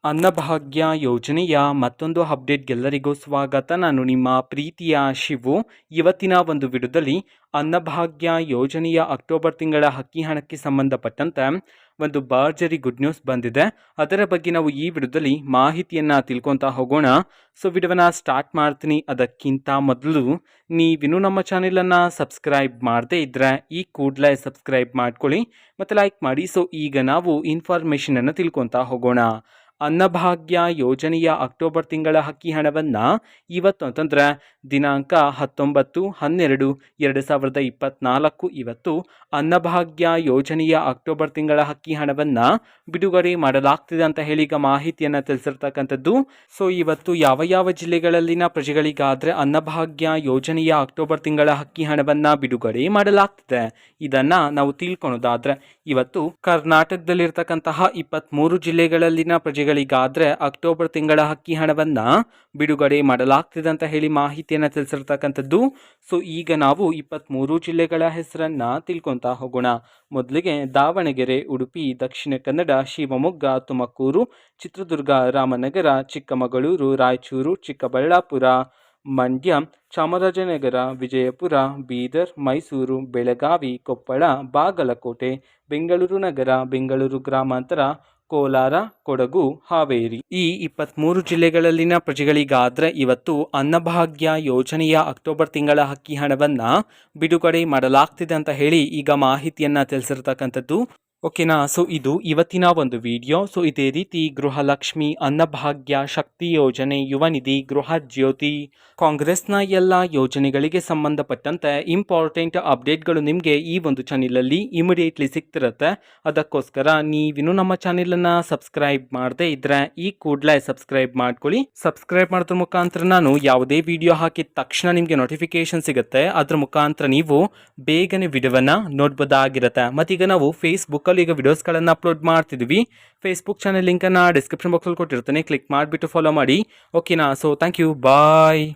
ಅನ್ನಭಾಗ್ಯ ಯೋಜನೆಯ ಮತ್ತೊಂದು ಅಪ್ಡೇಟ್ಗೆಲ್ಲರಿಗೂ ಸ್ವಾಗತ. ನಾನು ನಿಮ್ಮ ಪ್ರೀತಿಯ ಶಿವು. ಇವತ್ತಿನ ಒಂದು ವಿಡಿಯೋದಲ್ಲಿ ಅನ್ನಭಾಗ್ಯ ಯೋಜನೆಯ ಅಕ್ಟೋಬರ್ ತಿಂಗಳ ಅಕ್ಕಿ ಹಣಕ್ಕೆ ಸಂಬಂಧಪಟ್ಟಂತೆ ಒಂದು ಭರ್ಜರಿ ಗುಡ್ ನ್ಯೂಸ್ ಬಂದಿದೆ. ಅದರ ಬಗ್ಗೆ ನಾವು ಈ ವಿಡಿಯೋದಲ್ಲಿ ಮಾಹಿತಿಯನ್ನು ತಿಳ್ಕೊತಾ ಹೋಗೋಣ. ಸೊ ವಿಡಿಯೋನ ಸ್ಟಾರ್ಟ್ ಮಾಡ್ತೀನಿ. ಅದಕ್ಕಿಂತ ಮೊದಲು ನೀವಿನ್ನೂ ನಮ್ಮ ಚಾನೆಲನ್ನು ಸಬ್ಸ್ಕ್ರೈಬ್ ಮಾಡದೇ ಇದ್ದರೆ ಈ ಕೂಡಲೇ ಸಬ್ಸ್ಕ್ರೈಬ್ ಮಾಡ್ಕೊಳ್ಳಿ ಮತ್ತು ಲೈಕ್ ಮಾಡಿ. ಸೊ ಈಗ ನಾವು ಇನ್ಫಾರ್ಮೇಷನನ್ನು ತಿಳ್ಕೊತಾ ಹೋಗೋಣ. ಅನ್ನಭಾಗ್ಯ ಯೋಜನೆಯ ಅಕ್ಟೋಬರ್ ತಿಂಗಳ ಅಕ್ಕಿ ಹಣವನ್ನು ಇವತ್ತು ಅಂತಂದರೆ ದಿನಾಂಕ 19/12/2024 ಇವತ್ತು ಅನ್ನಭಾಗ್ಯ ಯೋಜನೆಯ ಅಕ್ಟೋಬರ್ ತಿಂಗಳ ಅಕ್ಕಿ ಹಣವನ್ನು ಬಿಡುಗಡೆ ಮಾಡಲಾಗ್ತಿದೆ ಅಂತ ಹೇಳಿ ಈಗ ಮಾಹಿತಿಯನ್ನು ತಿಳಿಸಿರ್ತಕ್ಕಂಥದ್ದು. ಸೊ ಇವತ್ತು ಯಾವ ಯಾವ ಜಿಲ್ಲೆಗಳಲ್ಲಿನ ಪ್ರಜೆಗಳಿಗಾದರೆ ಅನ್ನಭಾಗ್ಯ ಯೋಜನೆಯ ಅಕ್ಟೋಬರ್ ತಿಂಗಳ ಅಕ್ಕಿ ಹಣವನ್ನು ಬಿಡುಗಡೆ ಮಾಡಲಾಗ್ತಿದೆ ಇದನ್ನು ನಾವು ತಿಳ್ಕೊಳೋದಾದರೆ ಇವತ್ತು ಕರ್ನಾಟಕದಲ್ಲಿರ್ತಕ್ಕಂತಹ 23 ಜಿಲ್ಲೆಗಳಲ್ಲಿನ ಪ್ರಜೆಗಳಿಗಾದರೆ ಅಕ್ಟೋಬರ್ ತಿಂಗಳ ಅಕ್ಕಿ ಹಣವನ್ನು ಬಿಡುಗಡೆ ಮಾಡಲಾಗ್ತಿದೆ ಅಂತ ಹೇಳಿ ಮಾಹಿತಿಯನ್ನು ತಿಳಿಸಿರ್ತಕ್ಕಂಥದ್ದು. ಸೊ ಈಗ ನಾವು 23 ಜಿಲ್ಲೆಗಳ ಹೆಸರನ್ನು ತಿಳ್ಕೊತಾ ಹೋಗೋಣ. ಮೊದಲಿಗೆ ದಾವಣಗೆರೆ, ಉಡುಪಿ, ದಕ್ಷಿಣ ಕನ್ನಡ, ಶಿವಮೊಗ್ಗ, ತುಮಕೂರು, ಚಿತ್ರದುರ್ಗ, ರಾಮನಗರ, ಚಿಕ್ಕಮಗಳೂರು, ರಾಯಚೂರು, ಚಿಕ್ಕಬಳ್ಳಾಪುರ, ಮಂಡ್ಯ, ಚಾಮರಾಜನಗರ, ವಿಜಯಪುರ, ಬೀದರ್, ಮೈಸೂರು, ಬೆಳಗಾವಿ, ಕೊಪ್ಪಳ, ಬಾಗಲಕೋಟೆ, ಬೆಂಗಳೂರು ನಗರ, ಬೆಂಗಳೂರು ಗ್ರಾಮಾಂತರ, ಕೋಲಾರ, ಕೊಡಗು, ಹಾವೇರಿ ಈ 23 ಜಿಲ್ಲೆಗಳಲ್ಲಿನ ಪ್ರಜೆಗಳಿಗಾದರೆ ಇವತ್ತು ಅನ್ನಭಾಗ್ಯ ಯೋಜನೆಯ ಅಕ್ಟೋಬರ್ ತಿಂಗಳ ಅಕ್ಕಿ ಹಣವನ್ನು ಬಿಡುಗಡೆ ಮಾಡಲಾಗ್ತಿದೆ ಅಂತ ಹೇಳಿ ಈಗ ಮಾಹಿತಿಯನ್ನು ತಿಳಿಸಿರ್ತಕ್ಕಂಥದ್ದು. ಓಕೆನಾ. ಸೊ ಇದು ಇವತ್ತಿನ ಒಂದು ವಿಡಿಯೋ. ಸೊ ಇದೇ ರೀತಿ ಗೃಹಲಕ್ಷ್ಮಿ, ಅನ್ನಭಾಗ್ಯ, ಶಕ್ತಿ ಯೋಜನೆ, ಯುವ ನಿಧಿ, ಗೃಹ ಜ್ಯೋತಿ, ಕಾಂಗ್ರೆಸ್ನ ಎಲ್ಲ ಯೋಜನೆಗಳಿಗೆ ಸಂಬಂಧಪಟ್ಟಂತೆ ಇಂಪಾರ್ಟೆಂಟ್ ಅಪ್ಡೇಟ್ಗಳು ನಿಮಗೆ ಈ ಒಂದು ಚಾನೆಲಲ್ಲಿ ಇಮಿಡಿಯೇಟ್ಲಿ ಸಿಗ್ತಿರುತ್ತೆ. ಅದಕ್ಕೋಸ್ಕರ ನೀವಿನ್ನೂ ನಮ್ಮ ಚಾನೆಲನ್ನು ಸಬ್ಸ್ಕ್ರೈಬ್ ಮಾಡದೇ ಇದ್ದರೆ ಈ ಕೂಡಲೇ ಸಬ್ಸ್ಕ್ರೈಬ್ ಮಾಡ್ಕೊಳ್ಳಿ. ಸಬ್ಸ್ಕ್ರೈಬ್ ಮಾಡೋದ್ರ ಮುಖಾಂತರ ನಾನು ಯಾವುದೇ ವಿಡಿಯೋ ಹಾಕಿದ ತಕ್ಷಣ ನಿಮಗೆ ನೋಟಿಫಿಕೇಶನ್ ಸಿಗುತ್ತೆ. ಅದ್ರ ಮುಖಾಂತರ ನೀವು ಬೇಗನೆ ವಿಡಿಯೋವನ್ನು ನೋಡ್ಬೋದಾಗಿರುತ್ತೆ. ಮತ್ತೀಗ ನಾವು ಫೇಸ್ಬುಕ್ಕಲ್ಲಿ ಈಗ ವಿಡಿಯೋಸ್ಗಳನ್ನು ಅಪ್ಲೋಡ್ ಮಾಡ್ತಿದ್ವಿ. ಫೇಸ್ಬುಕ್ ಚಾನೆಲ್ ಲಿಂಕನ್ನು ಡಿಸ್ಕ್ರಿಪ್ಷನ್ ಬಾಕ್ಸಲ್ಲಿ ಕೊಟ್ಟಿರ್ತೇನೆ. ಕ್ಲಿಕ್ ಮಾಡಿಬಿಟ್ಟು ಫಾಲೋ ಮಾಡಿ. ಓಕೆನಾ. So thank you. ಬಾಯ್.